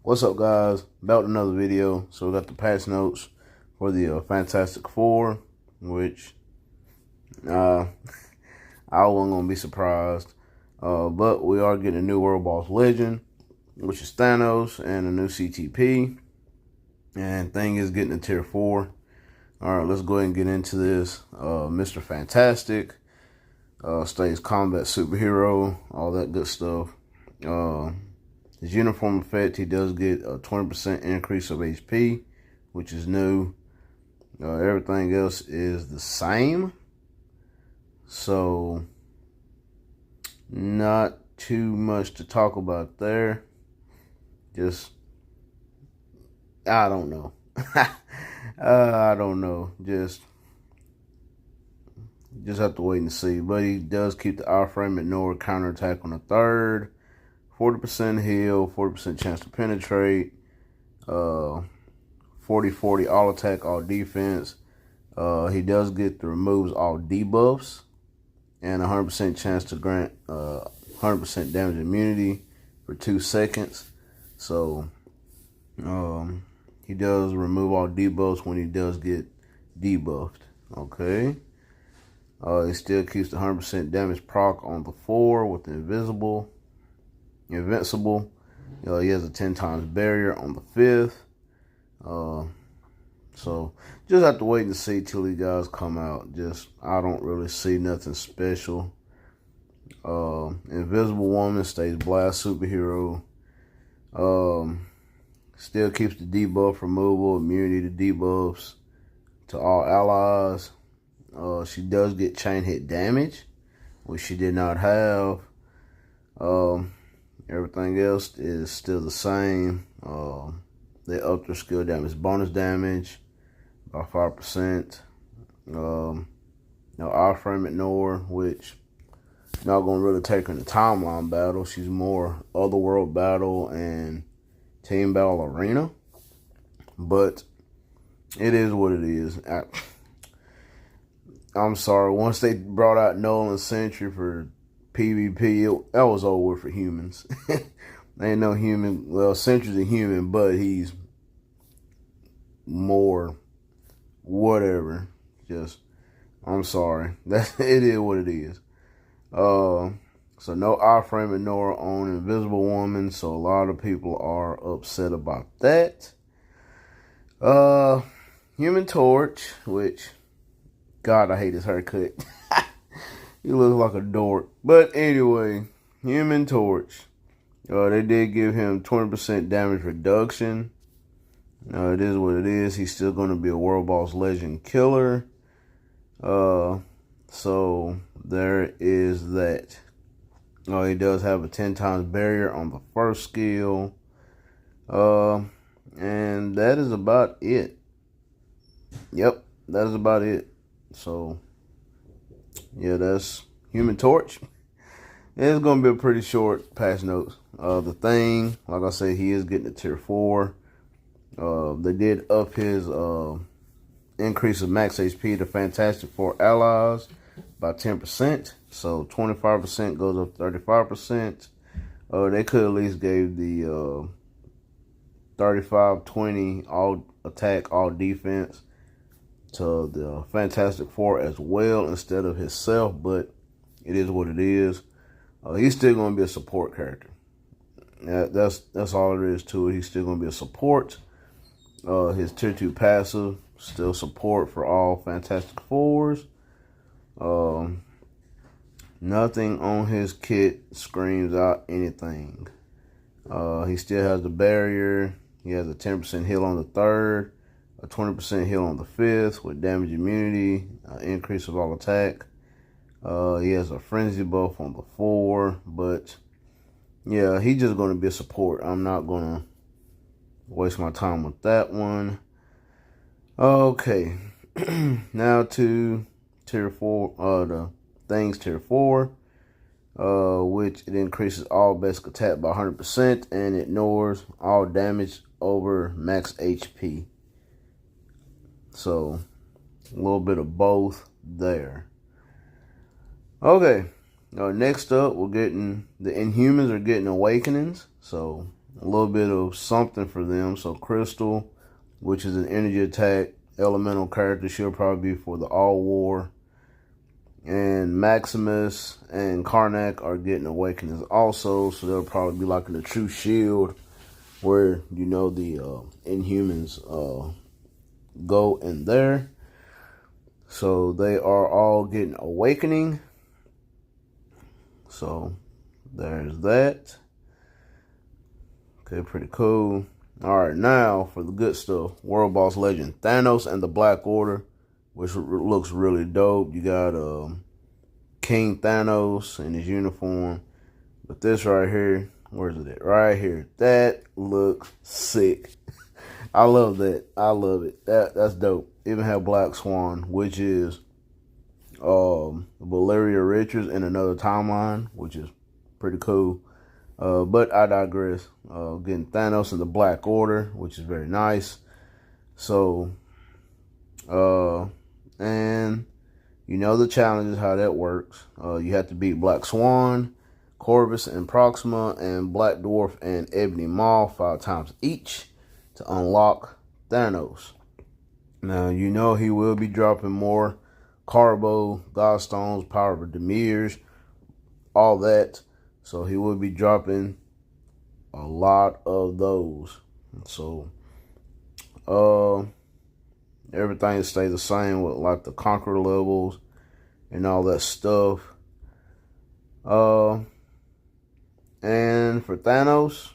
What's up, guys? About another video. So we got the patch notes for the Fantastic Four, which I wasn't gonna be surprised. But we are getting a new World Boss Legend, which is Thanos, and a new CTP. And thing is getting a tier 4. All right, let's go ahead and get into this. Mr. Fantastic stays combat superhero, all that good stuff. His uniform effect, he does get a 20% increase of HP, which is new. Everything else is the same. So, not too much to talk about there. Just, I don't know. I don't know. Just have to wait and see. But he does keep the iframe ignore counterattack on the third. 40% heal, 40% chance to penetrate, 40-40 all attack, all defense. He does get the removes all debuffs, and 100% chance to grant 100% damage immunity for 2 seconds. So he does remove all debuffs when he does get debuffed. Okay. He still keeps the 100% damage proc on the 4 with the invincible. He has a 10 times barrier on the 5th. So just have to wait and see till these guys come out. I don't really see nothing special. Invisible Woman stays blast superhero. Still keeps the debuff removal, immunity to debuffs to all allies. She does get chain hit damage, which she did not have. Everything else is still the same. They up their skill damage bonus damage by 5%. No iframe ignore, which not gonna really take her in the timeline battle. She's more otherworld battle and team battle arena. But it is what it is. I'm sorry. Once they brought out Nolan Sentry for PvP, that was over for humans. Ain't no human. Well, Sentry's a human, but he's more whatever. I'm sorry. It is what it is. So no iframe ignore on Invisible Woman. So a lot of people are upset about that. Human Torch, which, God, I hate his haircut. He looks like a dork. But anyway, Human Torch. They did give him 20% damage reduction. It is what it is. He's still going to be a World Boss Legend killer. So there is that. He does have a 10 times barrier on the first skill. And that is about it. Yep, that is about it. So yeah, that's Human Torch. It's going to be a pretty short patch notes. The Thing, like I said, he is getting a tier 4. They did up his increase of max HP to Fantastic Four allies by 10%. So 25% goes up 35%. They could at least gave the 35-20 all attack, all defense to the Fantastic Four as well instead of himself, but it is what it is. He's still going to be a support character. That's all there is to it. He's still going to be a support. His tier 2 passive, still support for all Fantastic Fours. Nothing on his kit screams out anything. He still has the barrier. He has a 10% heal on the 3rd. A 20% heal on the 5th with damage immunity, increase of all attack. He has a frenzy buff on the 4, but yeah, he's just going to be a support. I'm not going to waste my time with that one. Okay, now to tier 4, the Thing's tier 4, which it increases all basic attack by 100% and ignores all damage over max HP. So, a little bit of both there. Okay, next up, we're getting the Inhumans are getting awakenings. So, a little bit of something for them. So Crystal, which is an energy attack elemental character, she'll probably be for the All War. And Maximus and Karnak are getting awakenings also, so they'll probably be like in the True Shield, where you know the Inhumans go in there. So they are all getting awakening. So there's that. Okay, pretty cool. All right, now for the good stuff. World Boss Legend Thanos and the Black Order, which looks really dope. You got King Thanos in his uniform. But this right here, where's it at? Right here. That looks sick. I love that. I love it. That's dope. Even have Black Swan, which is Valeria Richards in another timeline, which is pretty cool. But I digress. Getting Thanos in the Black Order, which is very nice. So, and you know the challenges, how that works. You have to beat Black Swan, Corvus and Proxima, and Black Dwarf and Ebony Maw 5 times each to unlock Thanos. Now, you know he will be dropping more Carbo, Godstones, Power of Demirs, all that. So he will be dropping a lot of those. So everything stays the same with like the Conqueror levels and all that stuff. And for Thanos,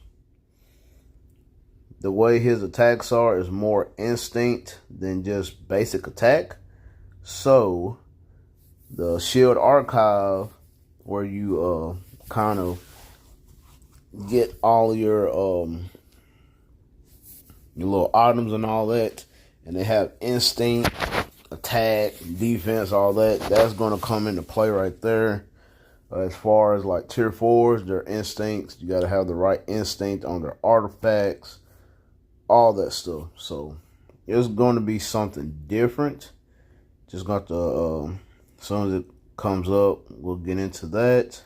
the way his attacks are is more instinct than just basic attack. So the Shield Archive, where you kind of get all your little items and all that, and they have instinct, attack, defense, all that. That's going to come into play right there. As far as like tier 4s, their instincts, you got to have the right instinct on their artifacts, all that stuff. So it's going to be something different. Just got to as soon as it comes up, we'll get into that.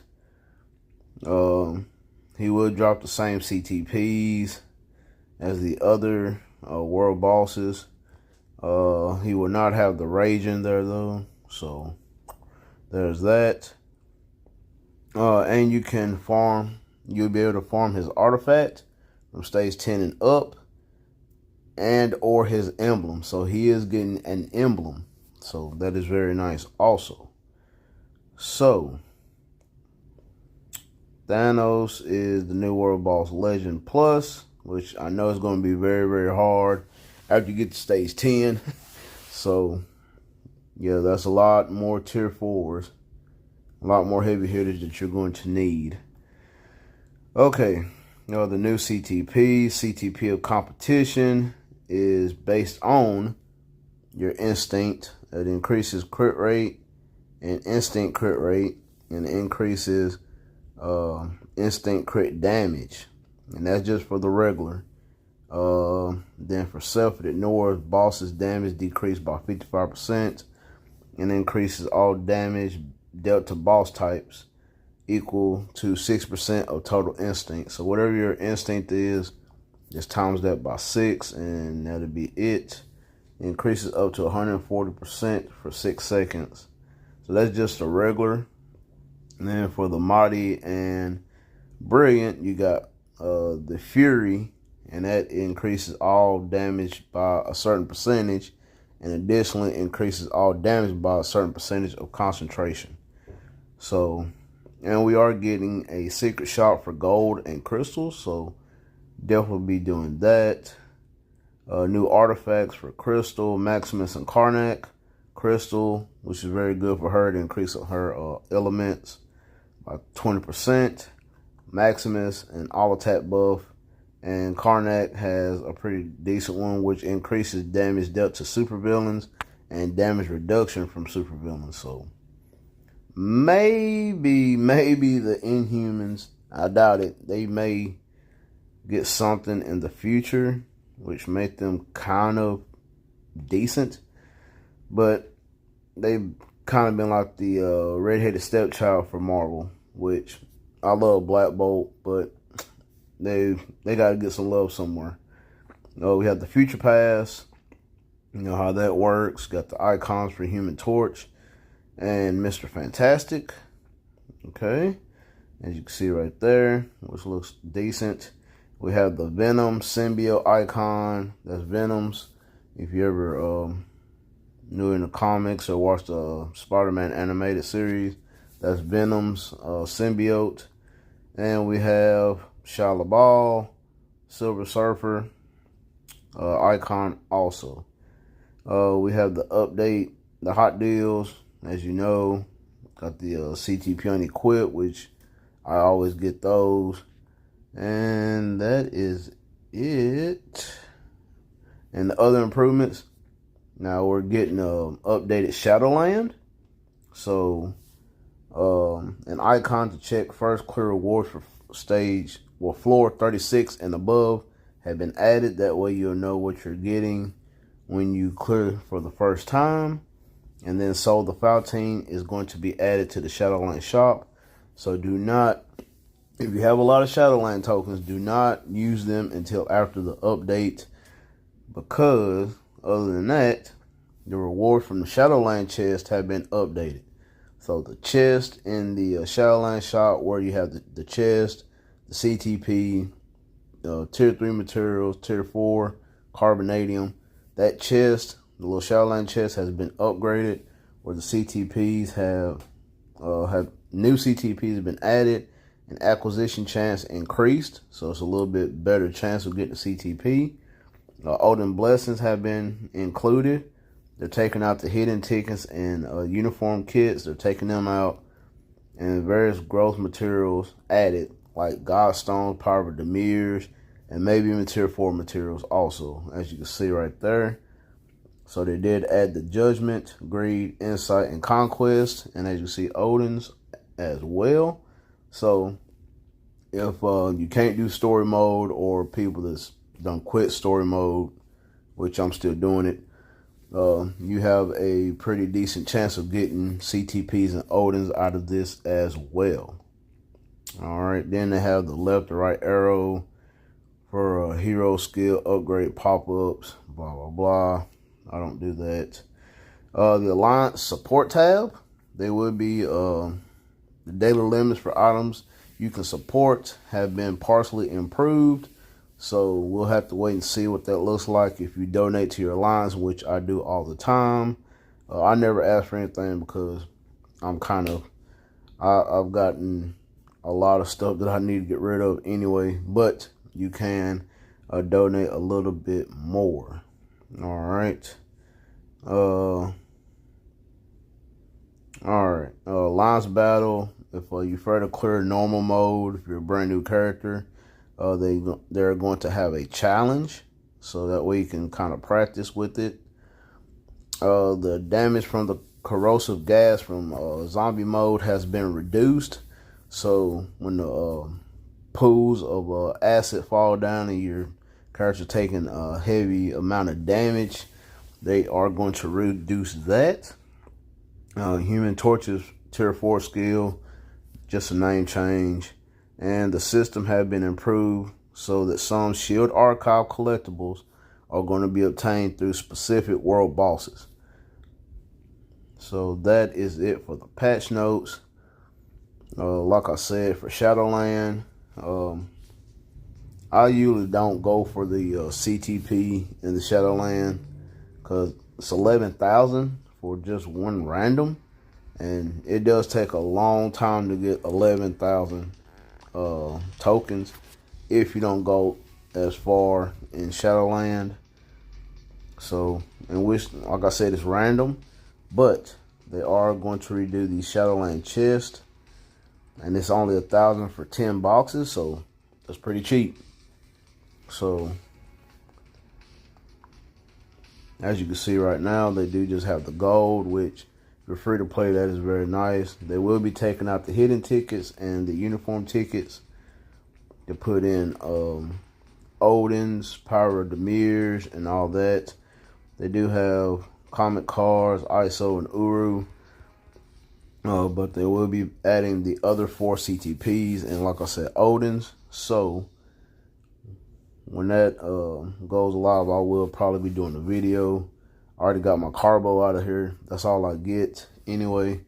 He will drop the same CTPs as the other world bosses. He will not have the rage in there though, so there's that. And you can farm, you'll be able to farm his artifact from stage 10 and up, and or his emblem. So he is getting an emblem, so that is very nice also. So Thanos is the new World Boss Legend Plus, which I know is going to be very, very hard after you get to stage 10. So, yeah, that's a lot more tier 4s, a lot more heavy hitters that you're going to need. Okay, the new CTP of competition is based on your instinct. It increases crit rate and instinct crit rate, and increases instinct crit damage, and that's just for the regular. Then for self, it ignores bosses damage decreased by 55% and increases all damage dealt to boss types equal to 6% of total instinct. So whatever your instinct is, just times that by 6 and that'll be it. Increases up to 140% for 6 seconds. So that's just a regular. And then for the Mighty and Brilliant, you got the Fury, and that increases all damage by a certain percentage, and additionally increases all damage by a certain percentage of concentration. So, and we are getting a secret shop for gold and crystals, so definitely be doing that. New artifacts for Crystal, Maximus, and Karnak. Crystal, which is very good for her to increase her elements by 20%. Maximus, an all attack buff. And Karnak has a pretty decent one, which increases damage dealt to supervillains and damage reduction from supervillains. So maybe the Inhumans, I doubt it, they may get something in the future which make them kind of decent. But they've kind of been like the redheaded stepchild for Marvel, which I love Black Bolt, but they got to get some love somewhere. We have the Future Pass. You know how that works. Got the icons for Human Torch and Mr. Fantastic. Okay, as you can see right there, which looks decent. We have the Venom symbiote icon. That's Venom's. If you ever knew in the comics or watched the Spider-Man animated series, that's Venom's symbiote. And we have Shia LaBeouf, Silver Surfer icon also. We have the update, the hot deals, as you know. Got the CTP unequipped, which I always get those. And that is it. And the other improvements, now we're getting updated Shadowland. So an icon to check first clear rewards for floor 36 and above have been added. That way you'll know what you're getting when you clear for the first time. And then Soul the Fountain is going to be added to the Shadowland shop. So do not, if you have a lot of Shadowland tokens, do not use them until after the update, because other than that, the rewards from the Shadowland chest have been updated. So the chest in the Shadowland shop, where you have the chest, the CTP, tier 3 materials, tier 4 carbonadium, that chest, the little Shadowland chest, has been upgraded, where the CTPs have new CTPs have been added and acquisition chance increased. So it's a little bit better chance of getting the CTP. Odin Blessings have been included. They're taking out the hidden tickets and uniform kits. They're taking them out, and various growth materials added, like Godstones, Power of Demirs, and maybe even tier 4 materials also, as you can see right there. So they did add the Judgment, Greed, Insight, and Conquest, and as you see, Odin's as well. So if you can't do story mode, or people that's done quit story mode, which I'm still doing it, you have a pretty decent chance of getting CTPs and Odins out of this as well. All right, then they have the left or right arrow for hero skill upgrade pop-ups, blah, blah, blah. I don't do that. The Alliance support tab, they will be the daily limits for items you can support have been partially improved. So we'll have to wait and see what that looks like if you donate to your alliance, which I do all the time. I never ask for anything because I'm I've gotten a lot of stuff that I need to get rid of anyway, but you can donate a little bit more. All right. Alliance battle. If you prefer to clear normal mode, if you're a brand new character, they're going to have a challenge, so that way you can kind of practice with it. The damage from the corrosive gas from zombie mode has been reduced. So when the pools of acid fall down and your character taking a heavy amount of damage, they are going to reduce that. Human Torch's tier 4 skill, just a name change. And the system have been improved so that some Shield Archive collectibles are going to be obtained through specific world bosses. So that is it for the patch notes. Like I said, for Shadowland, I usually don't go for the CTP in the Shadowland, because it's 11,000 for just one random, and it does take a long time to get 11,000 tokens if you don't go as far in Shadowland. So, in which, like I said, it's random, but they are going to redo the Shadowland chest, and it's only 1,000 for 10 boxes, so that's pretty cheap. So as you can see right now, they do just have the gold, which if you're free to play, that is very nice. They will be taking out the hidden tickets and the uniform tickets to put in Odin's, Power of Demirs, and all that. They do have comic cards, ISO, and Uru. But they will be adding the other 4 CTPs and, like I said, Odin's. So when that goes live, I will probably be doing a video. I already got my carbo out of here. That's all I get anyway.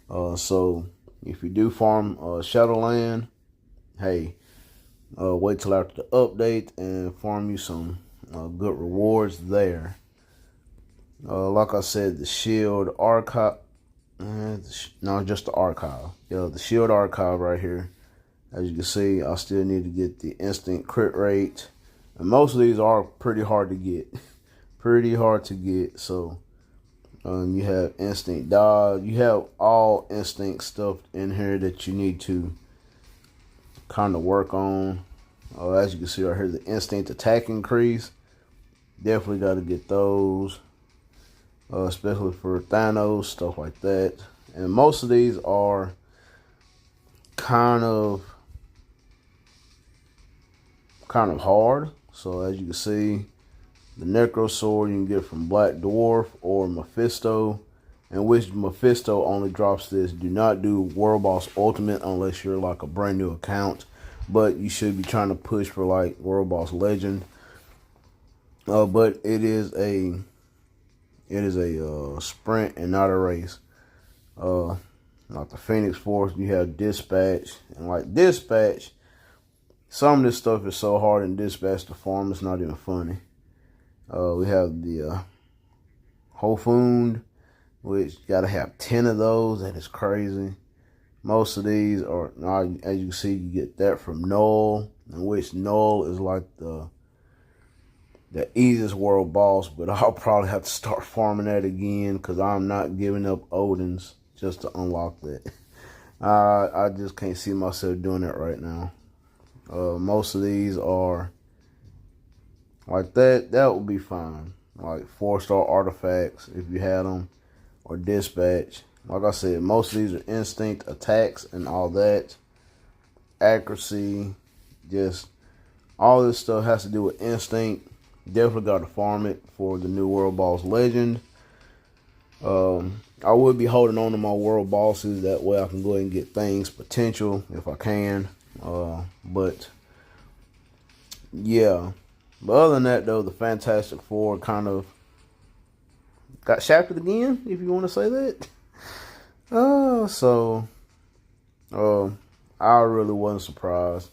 So if you do farm Shadowland, hey, wait till after the update and farm you some good rewards there. Like I said, the shield archive. No, just the archive. Yeah, the shield archive right here. As you can see, I still need to get the instant crit rate. And most of these are pretty hard to get. Pretty hard to get. So you have instinct dodge. You have all instinct stuff in here that you need to kind of work on. As you can see right here, the instinct attack increase. Definitely got to get those. Especially for Thanos, stuff like that. And most of these are kind of hard. So as you can see, the Necro Sword you can get from Black Dwarf or Mephisto, in which Mephisto only drops this. Do not do World Boss Ultimate unless you're like a brand new account, but you should be trying to push for like World Boss Legend. But it is a sprint and not a race. Like the Phoenix Force, you have Dispatch, and like Dispatch, some of this stuff is so hard in Dispatch to farm, it's not even funny. We have the Hofund, which you gotta have 10 of those. That is crazy. Most of these are, as you can see, you get that from Null, in which Null is like the easiest world boss, but I'll probably have to start farming that again because I'm not giving up Odin's just to unlock that. I just can't see myself doing that right now. Most of these are like that. That would be fine. Like 4-star artifacts if you had them, or Dispatch. Like I said, most of these are instinct attacks and all that. Accuracy, just all this stuff has to do with instinct. Definitely got to farm it for the new World Boss Legend. I would be holding on to my World Bosses. That way I can go ahead and get things potential if I can. But yeah. But other than that, though, the Fantastic Four kind of got shafted again, if you want to say that. I really wasn't surprised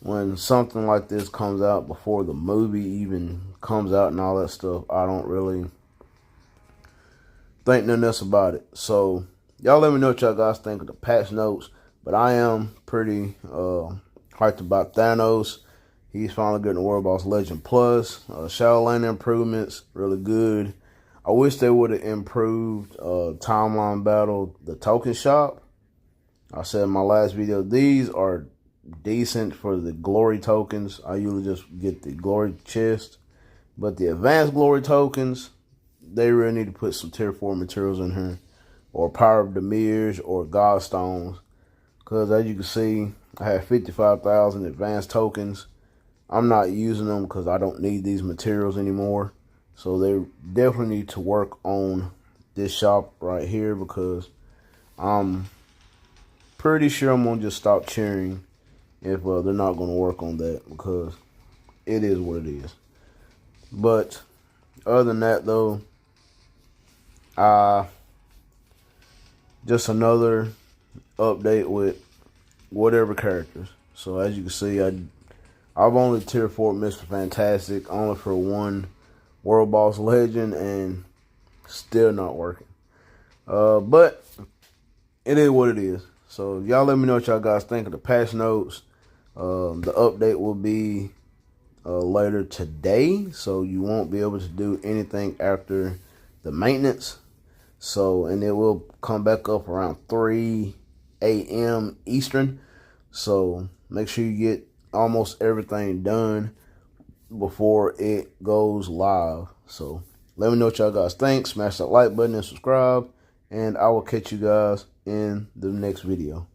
when something like this comes out before the movie even comes out and all that stuff. I don't really think nothing else about it. So y'all let me know what y'all guys think of the patch notes. But I am pretty hyped about Thanos. He's finally getting the World Boss Legend Plus. Shadowland improvements, really good. I wish they would have improved Timeline Battle, the token shop. I said in my last video, these are decent for the glory tokens. I usually just get the glory chest. But the advanced glory tokens, they really need to put some tier 4 materials in here. Or Power of the Mirrors or God Stones. Because as you can see, I have 55,000 advanced tokens. I'm not using them because I don't need these materials anymore. So they definitely need to work on this shop right here, because I'm pretty sure I'm going to just stop cheering if they're not going to work on that, because it is what it is. But other than that, though, just another update with whatever characters. So as you can see, I've only tier 4 Mr. Fantastic, only for one World Boss Legend, and still not working. But it is what it is. So y'all let me know what y'all guys think of the patch notes. The update will be later today, so you won't be able to do anything after the maintenance. So, and it will come back up around 3 a.m. Eastern. So make sure you get almost everything done before it goes live. So let me know what y'all guys think. Smash that like button and subscribe, and I will catch you guys in the next video.